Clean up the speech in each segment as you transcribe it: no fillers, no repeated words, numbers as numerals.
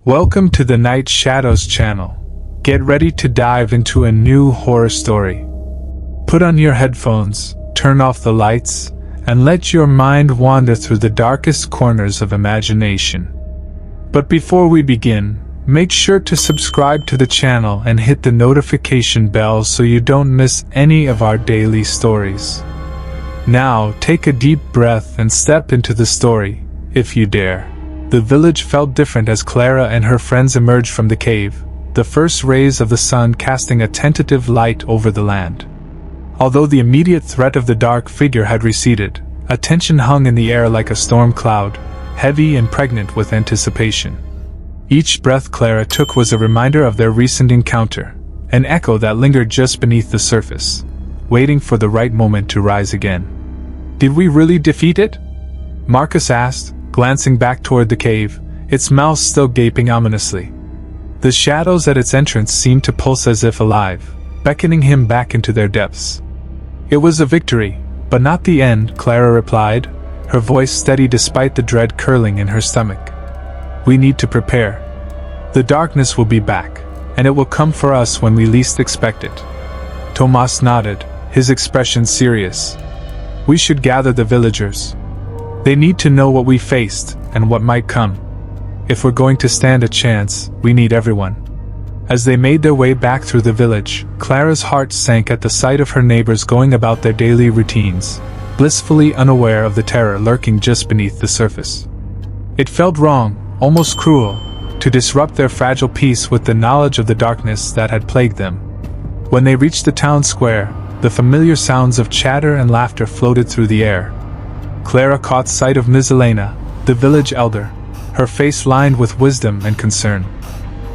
Welcome to the Night Shadows channel. Get ready to dive into a new horror story. Put on your headphones, turn off the lights, and let your mind wander through the darkest corners of imagination. But before we begin, make sure to subscribe to the channel and hit the notification bell so you don't miss any of our daily stories. Now, take a deep breath and step into the story, if you dare. The village felt different as Clara and her friends emerged from the cave, the first rays of the sun casting a tentative light over the land. Although the immediate threat of the dark figure had receded, a tension hung in the air like a storm cloud, heavy and pregnant with anticipation. Each breath Clara took was a reminder of their recent encounter, an echo that lingered just beneath the surface, waiting for the right moment to rise again. "Did we really defeat it?" Marcus asked, glancing back toward the cave, its mouth still gaping ominously. The shadows at its entrance seemed to pulse as if alive, beckoning him back into their depths. "It was a victory, but not the end," Clara replied, her voice steady despite the dread curling in her stomach. "We need to prepare. The darkness will be back, and it will come for us when we least expect it." Tomas nodded, his expression serious. "We should gather the villagers. They need to know what we faced, and what might come. If we're going to stand a chance, we need everyone." As they made their way back through the village, Clara's heart sank at the sight of her neighbors going about their daily routines, blissfully unaware of the terror lurking just beneath the surface. It felt wrong, almost cruel, to disrupt their fragile peace with the knowledge of the darkness that had plagued them. When they reached the town square, the familiar sounds of chatter and laughter floated through the air. Clara caught sight of Ms. Elena, the village elder, her face lined with wisdom and concern.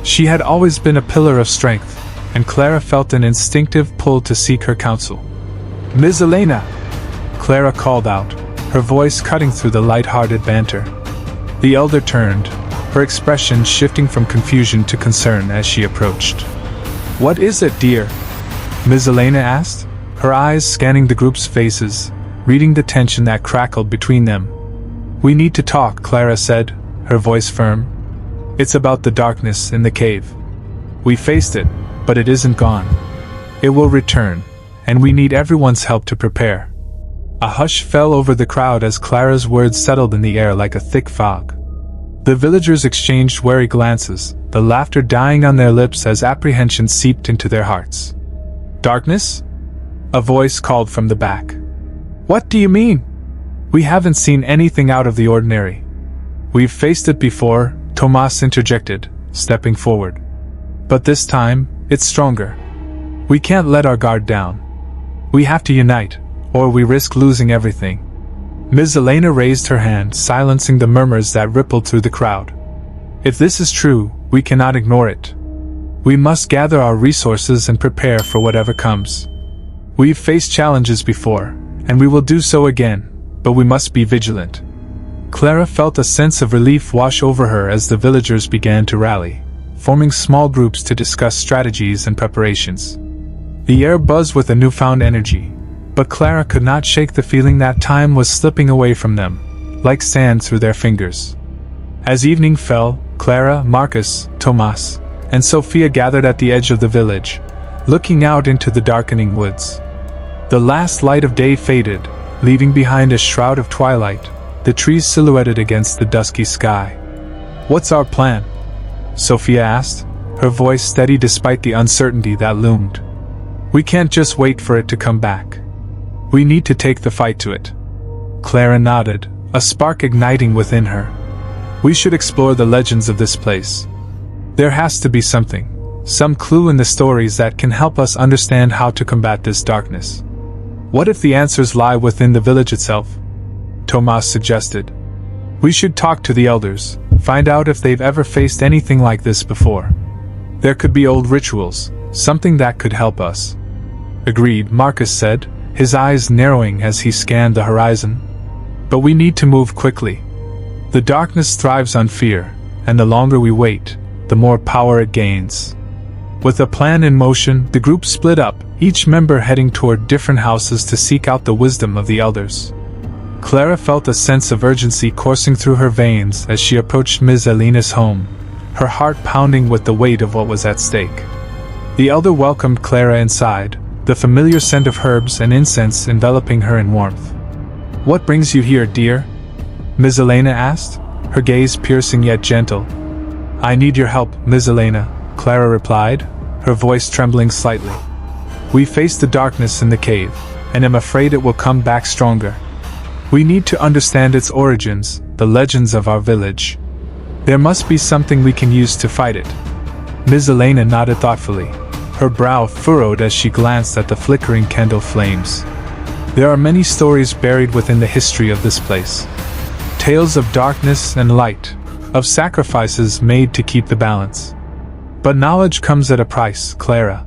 She had always been a pillar of strength, and Clara felt an instinctive pull to seek her counsel. "Ms. Elena!" Clara called out, her voice cutting through the light-hearted banter. The elder turned, her expression shifting from confusion to concern as she approached. "What is it, dear?" Ms. Elena asked, her eyes scanning the group's faces, reading the tension that crackled between them. "We need to talk," Clara said, her voice firm. "It's about the darkness in the cave. We faced it, but it isn't gone. It will return, and we need everyone's help to prepare." A hush fell over the crowd as Clara's words settled in the air like a thick fog. The villagers exchanged wary glances, the laughter dying on their lips as apprehension seeped into their hearts. "Darkness?" a voice called from the back. "What do you mean? We haven't seen anything out of the ordinary." "We've faced it before," Tomas interjected, stepping forward. "But this time, it's stronger. We can't let our guard down. We have to unite, or we risk losing everything." Ms. Elena raised her hand, silencing the murmurs that rippled through the crowd. "If this is true, we cannot ignore it. We must gather our resources and prepare for whatever comes. We've faced challenges before, and we will do so again, but we must be vigilant." Clara felt a sense of relief wash over her as the villagers began to rally, forming small groups to discuss strategies and preparations. The air buzzed with a newfound energy, but Clara could not shake the feeling that time was slipping away from them, like sand through their fingers. As evening fell, Clara, Marcus, Tomas, and Sophia gathered at the edge of the village, looking out into the darkening woods. The last light of day faded, leaving behind a shroud of twilight, the trees silhouetted against the dusky sky. "What's our plan?" Sophia asked, her voice steady despite the uncertainty that loomed. "We can't just wait for it to come back. We need to take the fight to it." Clara nodded, a spark igniting within her. "We should explore the legends of this place. There has to be something, some clue in the stories that can help us understand how to combat this darkness. What if the answers lie within the village itself?" Tomas suggested. "We should talk to the elders, find out if they've ever faced anything like this before. There could be old rituals, something that could help us." "Agreed," Marcus said, his eyes narrowing as he scanned the horizon. "But we need to move quickly. The darkness thrives on fear, and the longer we wait, the more power it gains." With a plan in motion, the group split up, each member heading toward different houses to seek out the wisdom of the elders. Clara felt a sense of urgency coursing through her veins as she approached Ms. Elena's home, her heart pounding with the weight of what was at stake. The elder welcomed Clara inside, the familiar scent of herbs and incense enveloping her in warmth. "What brings you here, dear?" Ms. Elena asked, her gaze piercing yet gentle. "I need your help, Ms. Elena," Clara replied, her voice trembling slightly. "We face the darkness in the cave, and am afraid it will come back stronger. We need to understand its origins, the legends of our village. There must be something we can use to fight it." Ms. Elena nodded thoughtfully, her brow furrowed as she glanced at the flickering candle flames. There are many stories buried within the history of this place. Tales of darkness and light, of sacrifices made to keep the balance. But knowledge comes at a price, Clara.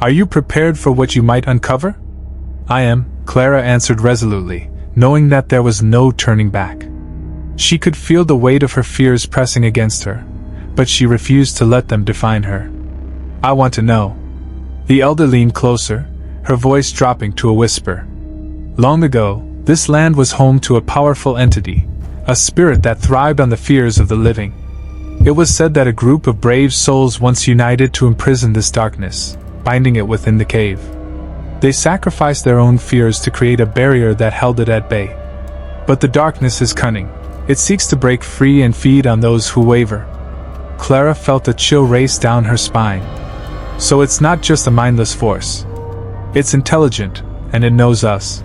Are you prepared for what you might uncover? "I am," Clara answered resolutely, knowing that there was no turning back. She could feel the weight of her fears pressing against her, but she refused to let them define her. "I want to know." The elder leaned closer, her voice dropping to a whisper. "Long ago, this land was home to a powerful entity, a spirit that thrived on the fears of the living. It was said that a group of brave souls once united to imprison this darkness, binding it within the cave. They sacrificed their own fears to create a barrier that held it at bay. But the darkness is cunning. It seeks to break free and feed on those who waver." Clara felt a chill race down her spine. "So it's not just a mindless force. It's intelligent, and it knows us."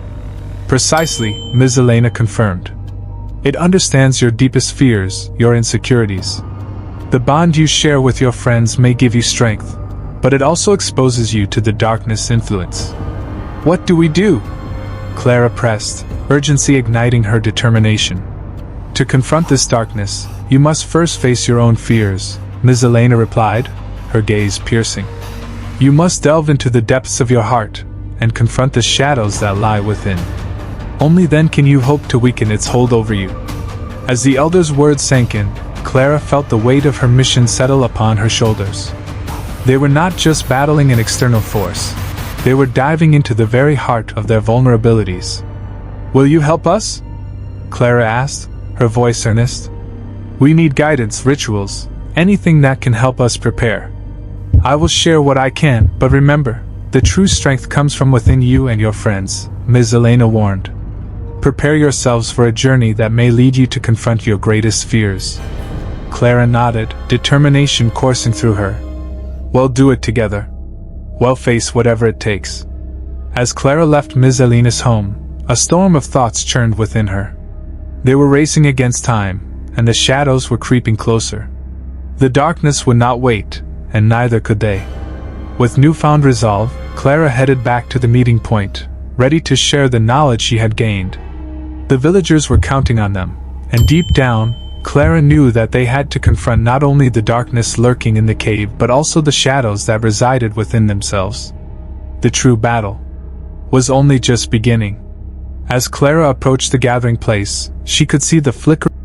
"Precisely," Ms. Elena confirmed. "It understands your deepest fears, your insecurities. The bond you share with your friends may give you strength, but it also exposes you to the darkness' influence." "What do we do?" Clara pressed, urgency igniting her determination. "To confront this darkness, you must first face your own fears," Ms. Elena replied, her gaze piercing. "You must delve into the depths of your heart, and confront the shadows that lie within. Only then can you hope to weaken its hold over you." As the elder's words sank in, Clara felt the weight of her mission settle upon her shoulders. They were not just battling an external force. They were diving into the very heart of their vulnerabilities. "Will you help us?" Clara asked, her voice earnest. "We need guidance, rituals, anything that can help us prepare. I will share what I can, but remember, the true strength comes from within you and your friends," Ms. Elena warned. "Prepare yourselves for a journey that may lead you to confront your greatest fears." Clara nodded, determination coursing through her. "We'll do it together. We'll face whatever it takes." As Clara left Ms. Elena's home, a storm of thoughts churned within her. They were racing against time, and the shadows were creeping closer. The darkness would not wait, and neither could they. With newfound resolve, Clara headed back to the meeting point, ready to share the knowledge she had gained. The villagers were counting on them, and deep down, Clara knew that they had to confront not only the darkness lurking in the cave but also the shadows that resided within themselves. The true battle was only just beginning. As Clara approached the gathering place, she could see the flickering